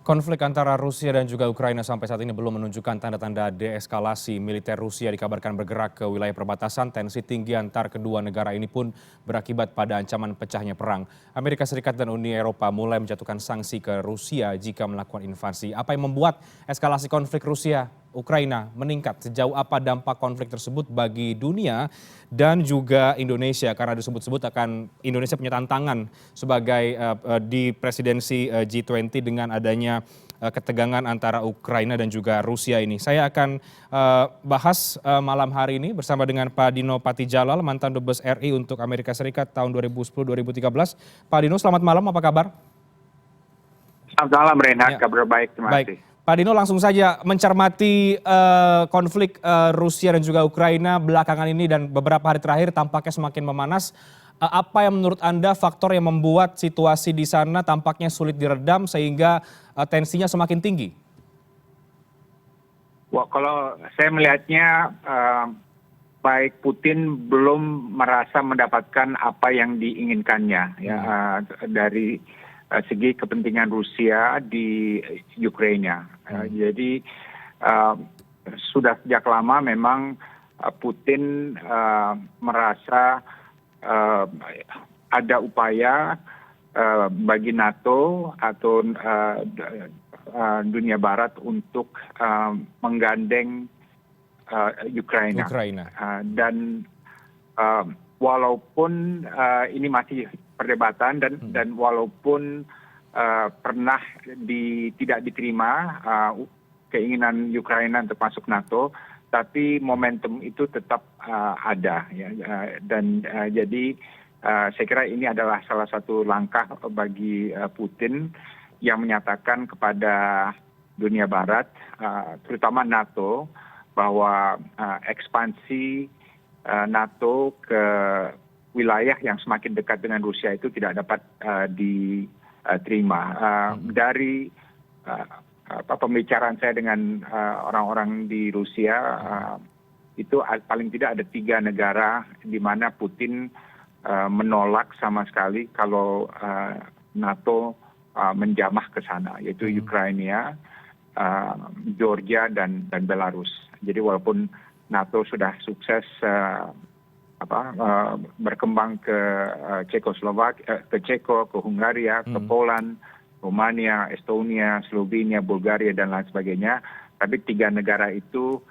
Konflik antara Rusia dan juga Ukraina sampai saat ini belum menunjukkan tanda-tanda deeskalasi. Militer Rusia dikabarkan bergerak ke wilayah perbatasan. Tensi tinggi antar kedua negara ini pun berakibat pada ancaman pecahnya perang. Amerika Serikat dan Uni Eropa mulai menjatuhkan sanksi ke Rusia jika melakukan invasi. Apa yang membuat eskalasi konflik Rusia Ukraina meningkat? Sejauh apa dampak konflik tersebut bagi dunia dan juga Indonesia? Karena disebut-sebut akan Indonesia punya tantangan sebagai di presidensi G20 dengan adanya ketegangan antara Ukraina dan juga Rusia ini. Saya akan bahas malam hari ini bersama dengan Pak Dino Patijalal, mantan Dubes RI untuk Amerika Serikat tahun 2010-2013. Pak Dino, selamat malam, apa kabar? Selamat malam, Reinhard. Kabar baik, terima kasih. Pak Dino, langsung saja mencermati konflik Rusia dan juga Ukraina belakangan ini dan beberapa hari terakhir tampaknya semakin memanas. Apa yang menurut Anda faktor yang membuat situasi di sana tampaknya sulit diredam sehingga tensinya semakin tinggi? Wah, kalau saya melihatnya baik Putin belum merasa mendapatkan apa yang diinginkannya ya, dari segi kepentingan Rusia di Ukraina. Jadi sudah sejak lama memang Putin merasa ada upaya bagi NATO atau dunia Barat untuk menggandeng Ukraina. Dan walaupun ini masih perdebatan dan walaupun pernah tidak diterima keinginan Ukraina untuk masuk NATO, tapi momentum itu tetap ada. Ya. Dan jadi saya kira ini adalah salah satu langkah bagi Putin yang menyatakan kepada dunia Barat, terutama NATO, bahwa ekspansi NATO ke wilayah yang semakin dekat dengan Rusia itu tidak dapat diterima. Dari pembicaraan saya dengan orang-orang di Rusia, itu paling tidak ada 3 negara di mana Putin menolak sama sekali kalau NATO menjamah ke sana, yaitu Ukraina, Georgia, dan Belarus. Jadi walaupun NATO sudah sukses berkembang ke Ceko, ke Hungaria, ke Poland, Romania, Estonia, Slovenia, Bulgaria, dan lain sebagainya. Tapi 3 negara itu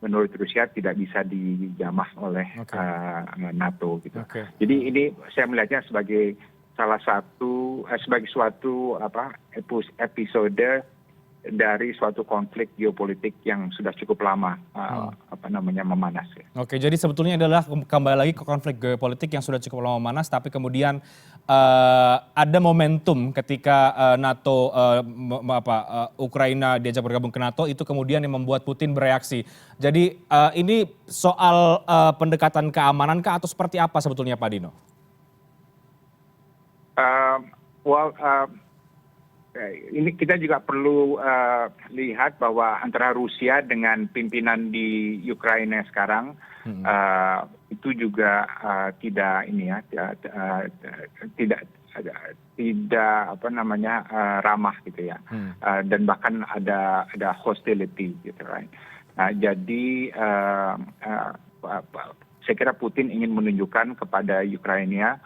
menurut Rusia tidak bisa dijamah oleh NATO. Gitu. Jadi ini saya melihatnya sebagai sebagai suatu episode dari suatu konflik geopolitik yang sudah cukup lama memanas. Ya. Oke, jadi sebetulnya adalah kembali lagi ke konflik geopolitik yang sudah cukup lama memanas, tapi kemudian ada momentum ketika NATO Ukraina diajak bergabung ke NATO, itu kemudian yang membuat Putin bereaksi. Jadi ini soal pendekatan keamanan kah atau seperti apa sebetulnya, Pak Dino? Ini kita juga perlu lihat bahwa antara Rusia dengan pimpinan di Ukraina sekarang itu juga tidak ramah gitu ya, dan bahkan ada hostility gitu, right? Jadi saya kira Putin ingin menunjukkan kepada Ukraina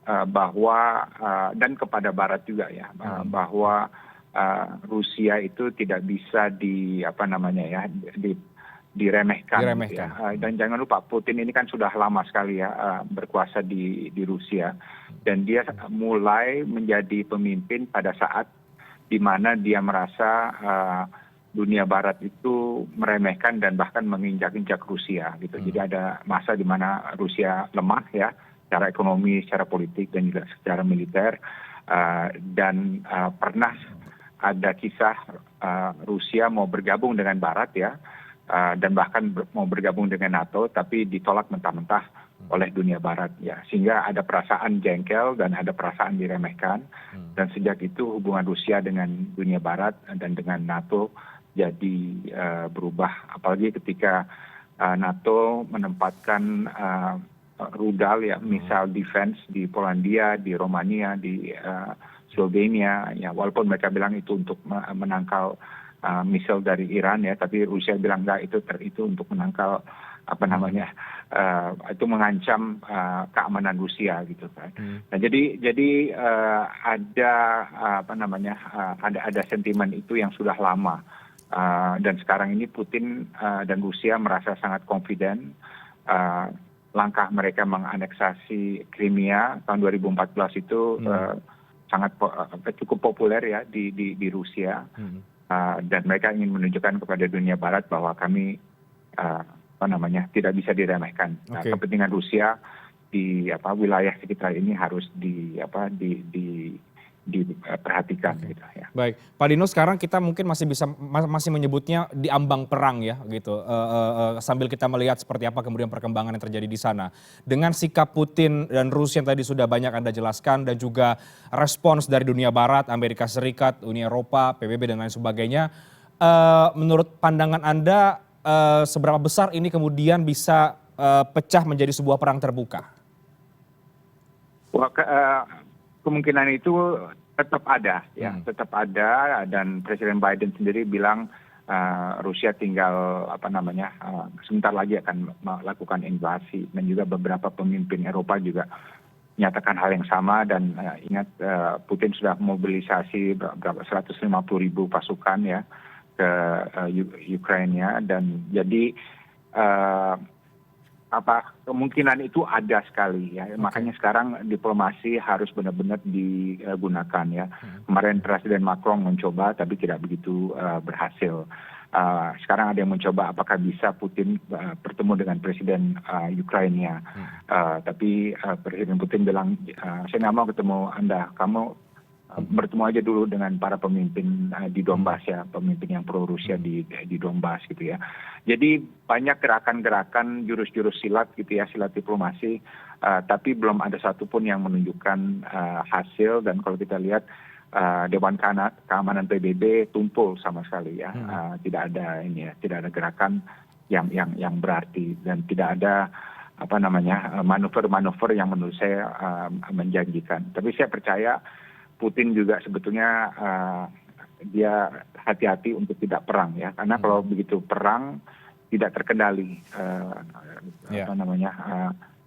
bahwa dan kepada Barat juga ya, bahwa Rusia itu tidak bisa diremehkan. Gitu ya. Dan jangan lupa Putin ini kan sudah lama sekali ya berkuasa di Rusia, dan dia mulai menjadi pemimpin pada saat di mana dia merasa dunia Barat itu meremehkan dan bahkan menginjak-injak Rusia gitu. Jadi ada masa di mana Rusia lemah ya, secara ekonomi, secara politik, dan juga secara militer. Dan pernah ada kisah Rusia mau bergabung dengan Barat ya, dan bahkan mau bergabung dengan NATO, tapi ditolak mentah-mentah oleh dunia Barat ya, sehingga ada perasaan jengkel dan ada perasaan diremehkan. Dan sejak itu hubungan Rusia dengan dunia Barat dan dengan NATO jadi berubah, apalagi ketika NATO menempatkan rudal ya, missile defense di Polandia, di Romania, di Slovenia, ya walaupun mereka bilang itu untuk menangkal misil dari Iran ya, tapi Rusia bilang enggak, itu untuk menangkal apa namanya, itu mengancam keamanan Rusia gitu kan. Nah jadi ada apa namanya, ada sentimen itu yang sudah lama. Dan sekarang ini Putin dan Rusia merasa sangat confident. Langkah mereka menganeksasi Crimea tahun 2014 itu sangat cukup populer ya di Rusia. Dan mereka ingin menunjukkan kepada dunia Barat bahwa kami apa namanya, tidak bisa diremehkan. Nah, kepentingan Rusia di wilayah sekitar ini harus diperhatikan gitu ya. Baik, Pak Dino, sekarang kita mungkin masih menyebutnya di ambang perang ya gitu. Sambil kita melihat seperti apa kemudian perkembangan yang terjadi di sana. Dengan sikap Putin dan Rusia yang tadi sudah banyak Anda jelaskan, dan juga respons dari dunia Barat, Amerika Serikat, Uni Eropa, PBB dan lain sebagainya, menurut pandangan Anda seberapa besar ini kemudian bisa pecah menjadi sebuah perang terbuka? Wah, kemungkinan itu tetap ada ya, tetap ada, dan Presiden Biden sendiri bilang Rusia tinggal apa namanya, sebentar lagi akan melakukan invasi, dan juga beberapa pemimpin Eropa juga menyatakan hal yang sama. Dan ingat Putin sudah mobilisasi berapa 150.000 pasukan ya ke Ukraina, dan jadi kemungkinan itu ada sekali ya. Makanya sekarang diplomasi harus benar-benar digunakan ya. Kemarin Presiden Macron mencoba tapi tidak begitu berhasil. Sekarang ada yang mencoba apakah bisa Putin bertemu dengan Presiden Ukraina. Tapi Presiden Putin bilang, saya nggak mau ketemu Anda, kamu bertemu aja dulu dengan para pemimpin di Donbas ya, pemimpin yang pro Rusia di Donbas gitu ya. Jadi banyak gerakan-gerakan jurus-jurus silat gitu ya, silat diplomasi, tapi belum ada satupun yang menunjukkan hasil. Dan kalau kita lihat Dewan Keamanan PBB tumpul sama sekali ya, tidak ada ini ya, tidak ada gerakan yang berarti, dan tidak ada apa namanya, manuver-manuver yang menurut saya menjanjikan. Tapi saya percaya Putin juga sebetulnya dia hati-hati untuk tidak perang ya, karena kalau begitu perang tidak terkendali apa namanya,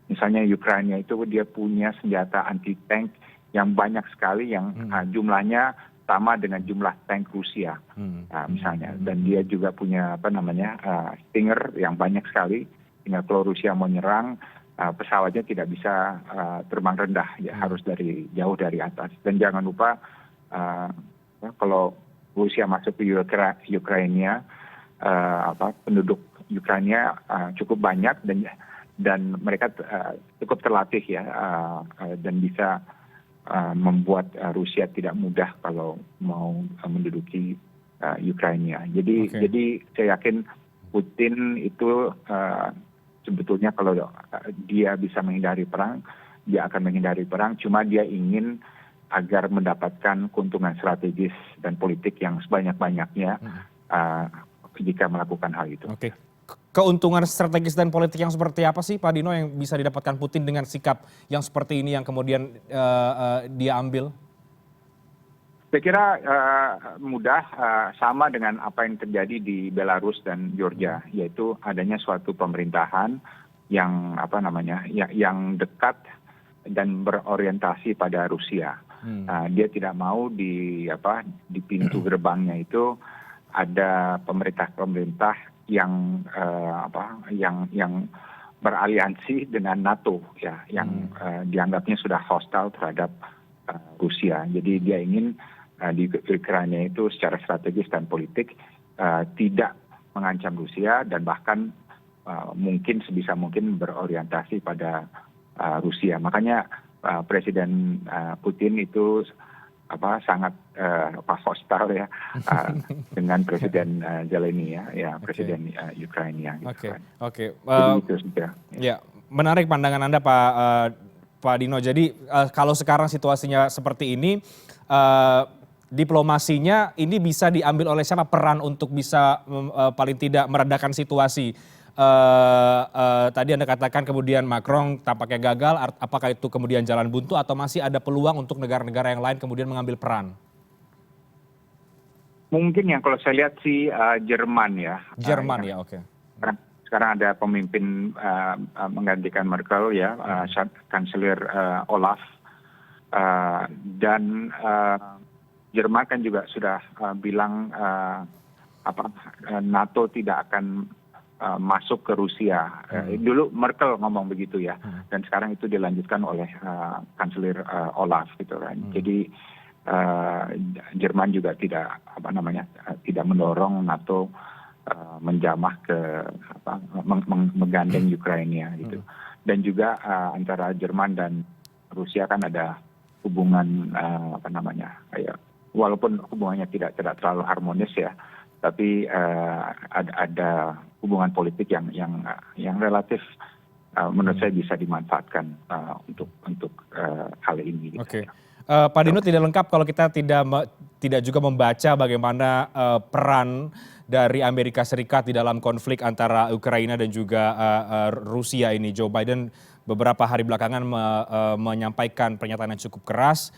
misalnya Ukraina itu dia punya senjata anti tank yang banyak sekali, yang jumlahnya sama dengan jumlah tank Rusia misalnya, dan dia juga punya apa namanya Stinger yang banyak sekali, sehingga kalau Rusia mau nyerang pesawatnya tidak bisa terbang rendah ya, harus jauh dari atas. Dan jangan lupa kalau Rusia masuk ke Ukraina, penduduk Ukraina cukup banyak, dan mereka cukup terlatih ya, dan bisa membuat Rusia tidak mudah kalau mau menduduki Ukraina. Jadi saya yakin Putin itu sebetulnya kalau dia bisa menghindari perang, dia akan menghindari perang. Cuma dia ingin agar mendapatkan keuntungan strategis dan politik yang sebanyak-banyaknya jika melakukan hal itu. Oke. Keuntungan strategis dan politik yang seperti apa sih Pak Dino yang bisa didapatkan Putin dengan sikap yang seperti ini yang kemudian dia ambil? Saya kira mudah, sama dengan apa yang terjadi di Belarus dan Georgia, yaitu adanya suatu pemerintahan yang apa namanya, yang dekat dan berorientasi pada Rusia. Dia tidak mau di pintu gerbangnya itu ada pemerintah yang yang beraliansi dengan NATO ya, yang dianggapnya sudah hostile terhadap Rusia. Jadi dia ingin di Ukraina itu secara strategis dan politik tidak mengancam Rusia, dan bahkan mungkin sebisa mungkin berorientasi pada Rusia. Makanya Presiden Putin itu sangat hostile ya dengan Presiden Zelensky ya, Presiden Ukraina. Oke. Ya, menarik pandangan Anda Pak Dino. Jadi kalau sekarang situasinya seperti ini, diplomasinya ini bisa diambil oleh siapa, peran untuk bisa paling tidak meredakan situasi tadi Anda katakan kemudian Macron tampaknya gagal, apakah itu kemudian jalan buntu atau masih ada peluang untuk negara-negara yang lain kemudian mengambil peran? Mungkin yang kalau saya lihat sih Jerman ya. Jerman ya, oke. Sekarang ada pemimpin menggantikan Merkel ya, Kanselir Olaf, dan Jerman kan juga sudah bilang NATO tidak akan masuk ke Rusia. Dulu Merkel ngomong begitu ya, dan sekarang itu dilanjutkan oleh Kanselir Olaf gitu kan. Jadi Jerman juga tidak mendorong NATO menjamah ke menggandeng Ukraina gitu. Dan juga antara Jerman dan Rusia kan ada hubungan walaupun hubungannya tidak terlalu harmonis ya, tapi ada hubungan politik yang relatif menurut saya bisa dimanfaatkan untuk hal ini. Gitu. Oke. Pak Dino, tidak lengkap kalau kita tidak juga membaca bagaimana peran dari Amerika Serikat di dalam konflik antara Ukraina dan juga Rusia ini. Joe Biden beberapa hari belakangan menyampaikan pernyataan yang cukup keras.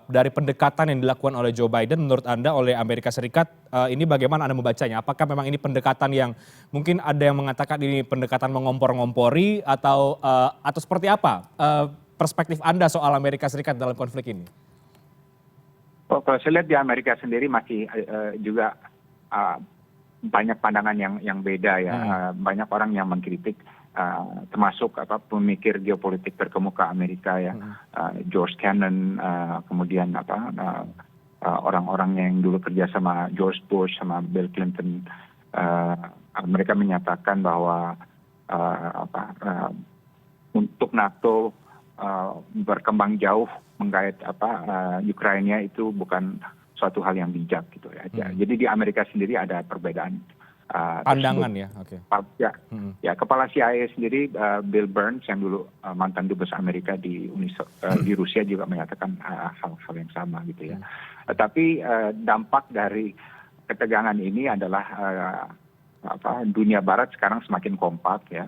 Dari pendekatan yang dilakukan oleh Joe Biden, menurut Anda oleh Amerika Serikat, ini bagaimana Anda membacanya? Apakah memang ini pendekatan yang mungkin ada yang mengatakan ini pendekatan mengompor-ngompori atau seperti apa perspektif Anda soal Amerika Serikat dalam konflik ini? Kalau saya lihat di Amerika sendiri masih juga banyak pandangan yang beda ya. Banyak orang yang mengkritik, termasuk pemikir geopolitik terkemuka Amerika ya, George Kennan, kemudian orang-orang yang dulu kerja sama George Bush sama Bill Clinton, mereka menyatakan bahwa untuk NATO berkembang jauh menggait Ukraina itu bukan suatu hal yang bijak gitu ya. Jadi di Amerika sendiri ada perbedaan pandangan ya, oke. Ya, kepala CIA sendiri Bill Burns yang dulu mantan dubes Amerika di Rusia juga menyatakan hal-hal yang sama gitu ya. Tapi dampak dari ketegangan ini adalah dunia Barat sekarang semakin kompak ya,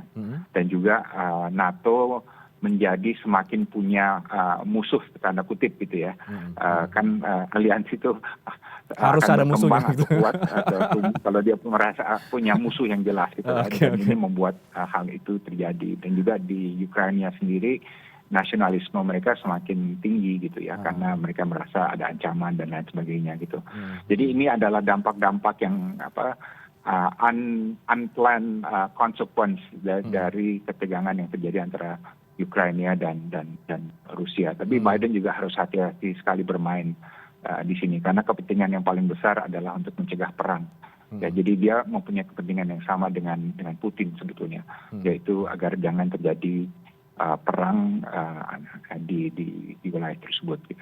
dan juga NATO menjadi semakin punya musuh tanda kutip gitu ya. Kan aliansi itu harus ada musuhnya atau kuat kalau dia merasa punya musuh yang jelas gitu. Dan ini membuat hal itu terjadi. Dan juga di Ukraina sendiri nasionalisme mereka semakin tinggi gitu ya, karena mereka merasa ada ancaman dan lain sebagainya gitu. Jadi ini adalah dampak-dampak yang unplanned consequence dari ketegangan yang terjadi antara Ukraina dan Rusia. Tapi Biden juga harus hati-hati sekali bermain di sini, karena kepentingan yang paling besar adalah untuk mencegah perang. Ya, jadi dia mempunyai kepentingan yang sama dengan Putin sebetulnya, yaitu agar jangan terjadi perang di wilayah tersebut. Gitu.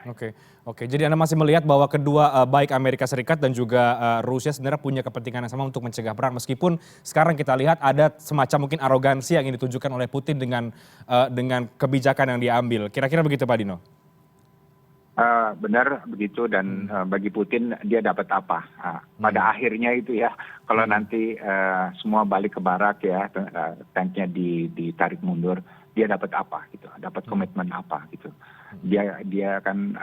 Oke. Jadi Anda masih melihat bahwa kedua baik Amerika Serikat dan juga Rusia sebenarnya punya kepentingan yang sama untuk mencegah perang, meskipun sekarang kita lihat ada semacam mungkin arogansi yang ditunjukkan oleh Putin dengan kebijakan yang diambil. Kira-kira begitu, Pak Dino? Benar begitu, dan bagi Putin dia dapat apa? Pada akhirnya itu ya, kalau nanti semua balik ke barak ya, tanknya ditarik mundur, dia dapat apa gitu? Dapat komitmen apa gitu? Dia kan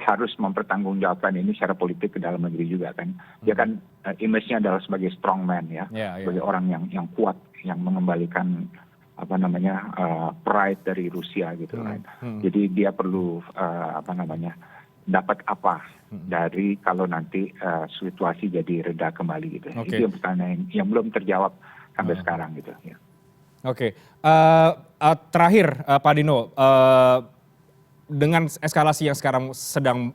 harus mempertanggungjawabkan ini secara politik ke dalam negeri juga kan. Dia kan image-nya adalah sebagai strongman ya, sebagai orang yang kuat, yang mengembalikan pride dari Rusia gitu kan. Jadi dia perlu dapat apa dari kalau nanti situasi jadi reda kembali gitu. Itu yang pertanyaan yang belum terjawab sampai sekarang gitu ya. Terakhir Pak Dino, dengan eskalasi yang sekarang sedang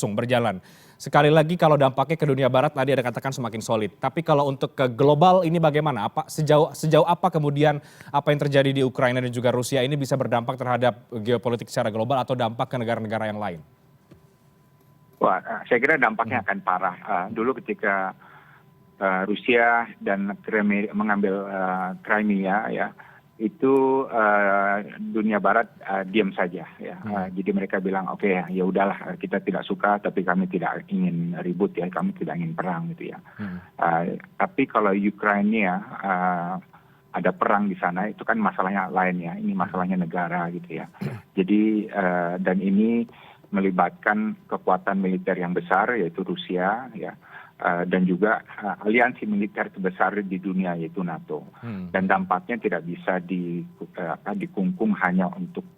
berjalan, sekali lagi kalau dampaknya ke dunia Barat tadi Anda katakan semakin solid. Tapi kalau untuk ke global ini bagaimana? Sejauh apa kemudian apa yang terjadi di Ukraina dan juga Rusia ini bisa berdampak terhadap geopolitik secara global atau dampak ke negara-negara yang lain? Wah, saya kira dampaknya akan parah. Dulu ketika Rusia dan mengambil Crimea ya, itu dunia barat diam saja ya. Jadi mereka bilang oke, ya udahlah, kita tidak suka tapi kami tidak ingin ribut ya, kami tidak ingin perang gitu ya. Tapi kalau Ukraina ada perang di sana, itu kan masalahnya lain ya, ini masalahnya negara gitu ya. Jadi dan ini melibatkan kekuatan militer yang besar yaitu Rusia ya, dan juga aliansi militer terbesar di dunia yaitu NATO. Dan dampaknya tidak bisa dikungkung hanya untuk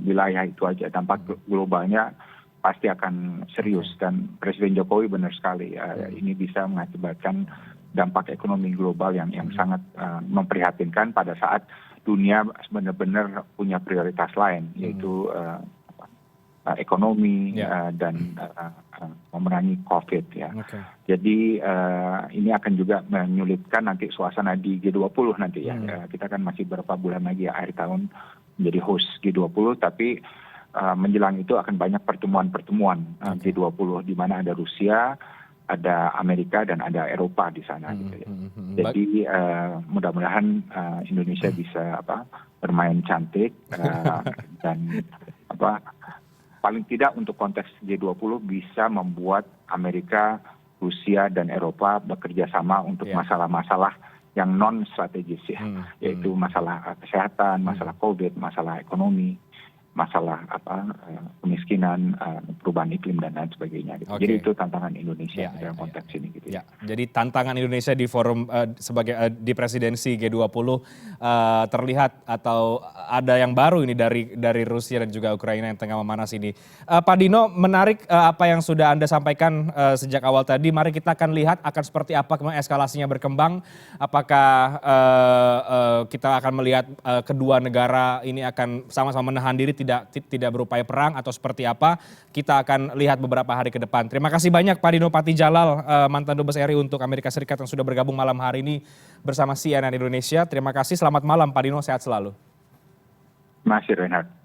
wilayah itu aja. Dampak globalnya pasti akan serius, dan Presiden Jokowi benar sekali, ini bisa mengakibatkan dampak ekonomi global yang sangat memprihatinkan pada saat dunia benar-benar punya prioritas lain, yaitu ekonomi dan memerangi COVID ya. Jadi ini akan juga menyulitkan nanti suasana di G20 nanti ya. Kita kan masih beberapa bulan lagi ya, akhir tahun menjadi host G20, tapi menjelang itu akan banyak pertemuan-pertemuan G20 di mana ada Rusia, ada Amerika, dan ada Eropa di sana gitu ya. Jadi mudah-mudahan Indonesia bisa bermain cantik dan paling tidak untuk konteks G20 bisa membuat Amerika, Rusia, dan Eropa bekerja sama untuk masalah-masalah yang non strategis ya, yaitu masalah kesehatan, masalah COVID, masalah ekonomi, masalah kemiskinan, perubahan iklim, dan lain sebagainya. Gitu. Jadi itu tantangan Indonesia dalam konteks ini. Gitu. Ya. Jadi tantangan Indonesia di forum sebagai di presidensi G20 terlihat atau ada yang baru ini dari Rusia dan juga Ukraina yang tengah memanas ini. Pak Dino, menarik apa yang sudah Anda sampaikan sejak awal tadi. Mari kita akan lihat akan seperti apa kemudian eskalasinya berkembang. Apakah kita akan melihat kedua negara ini akan sama-sama menahan diri, tidak berupaya perang, atau seperti apa, kita akan lihat beberapa hari ke depan. Terima kasih banyak Pak Dino Patijalal, mantan Dubes RI untuk Amerika Serikat, yang sudah bergabung malam hari ini bersama CNN Indonesia. Terima kasih, selamat malam Pak Dino, sehat selalu. Terima kasih Reinhard.